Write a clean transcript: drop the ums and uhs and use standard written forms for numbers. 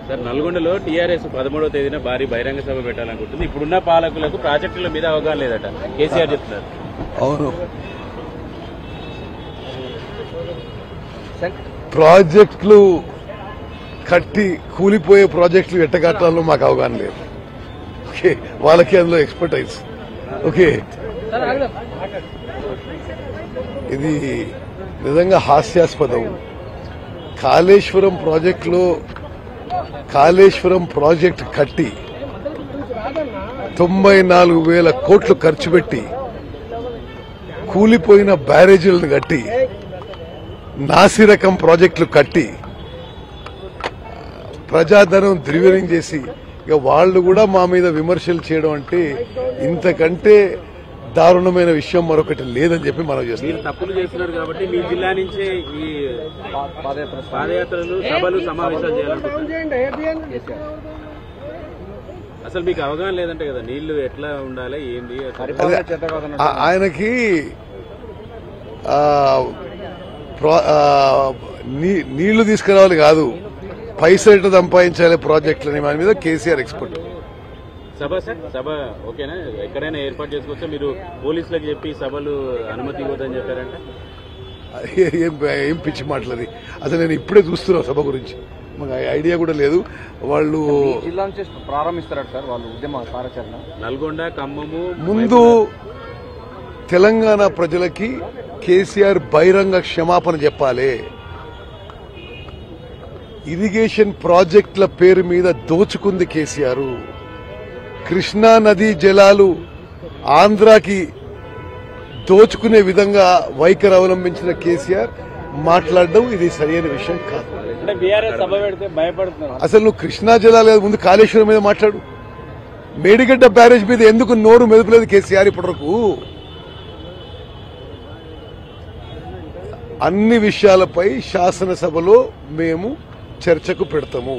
Sir నల్గొండలో TRS 13వ తేదీన భారీ బహిరంగ సభ పెట్టాలనుకుంటుంది. ఇప్పుడున్న పాలకులకు ప్రాజెక్టుల మీద అవగాహన లేదట కేసీఆర్ చెప్తున్నారు. అవును, ప్రాజెక్టులు కట్టి కూలిపోయే ప్రాజెక్టులు ఎట్టగట్టాలో మాకు అవగాహన లేదు. ఓకే, వాళ్ళకి అందులో ఎక్స్పర్టైజ్. ఓకే, ఇది నిజంగా హాస్యాస్పదం. కాళేశ్వరం ప్రాజెక్టు కట్టి 94,000 కోట్లు ఖర్చు పెట్టి కూలిపోయిన బ్యారేజీలను కట్టి నాసిరకం ప్రాజెక్టులు కట్టి ప్రజాధనం దుర్వినియోగం చేసి ఇక వాళ్ళు కూడా మా మీద విమర్శలు చేయడం అంటే ఇంతకంటే దారుణమైన విషయం మరొకటి లేదని చెప్పి మనం చేస్తున్నాం. తప్పులు చేస్తున్నారు కాబట్టి మీ జిల్లా నుంచే ఈ పాదయాత్రలు సభలు సమావేశాలు చేయాలనుకుంటున్నారు. అసలు మీకు అవగాహన లేదంటే కదా నీళ్లు ఎట్లా ఉండాలి ఏంటి ఆయనకి నీళ్లు తీసుకురావాలి కాదు, పైసలు ఎట్లా సంపాదించాలి ప్రాజెక్టులని మన మీద కేసీఆర్ ఎక్స్పర్ట్. సభ ఓకేనా, ఎక్కడైనా ఏర్పాటు చేసుకోవచ్చా? మీరు పోలీసులకు చెప్పి సభలు అనుమతి ఇవ్వదని చెప్పారంట. ఏం పిచ్చి మాటలది. అసలు నేను ఇప్పుడే చూస్తున్నా సభ గురించి, మాకు ఐడియా కూడా లేదు. వాళ్ళు జిల్లా నుంచి ప్రారంభిస్తారట సార్ వాళ్ళు ఉద్యమ కార్యాచరణ. నల్గొండ, ఖమ్మము. ముందు తెలంగాణ ప్రజలకి కేసీఆర్ బహిరంగ క్షమాపణ చెప్పాలి. ఇరిగేషన్ ప్రాజెక్టుల పేరు మీద దోచుకుంది కేసీఆర్. కృష్ణా నదీ జలాలు ఆంధ్రాకి దోచుకునే విధంగా వైఖరి అవలంబించిన కేసీఆర్ మాట్లాడడం ఇది సరైన విషయం కాదు. అసలు నువ్వు కృష్ణా జలాలు ముందు కాళేశ్వరం మీద మాట్లాడు. మేడిగడ్డ బ్యారేజ్ మీద ఎందుకు నోరు మెదపలేదు కేసీఆర్ ఇప్పటివరకు? అన్ని విషయాలపై శాసనసభలో మేము చర్చకు పెడతాము.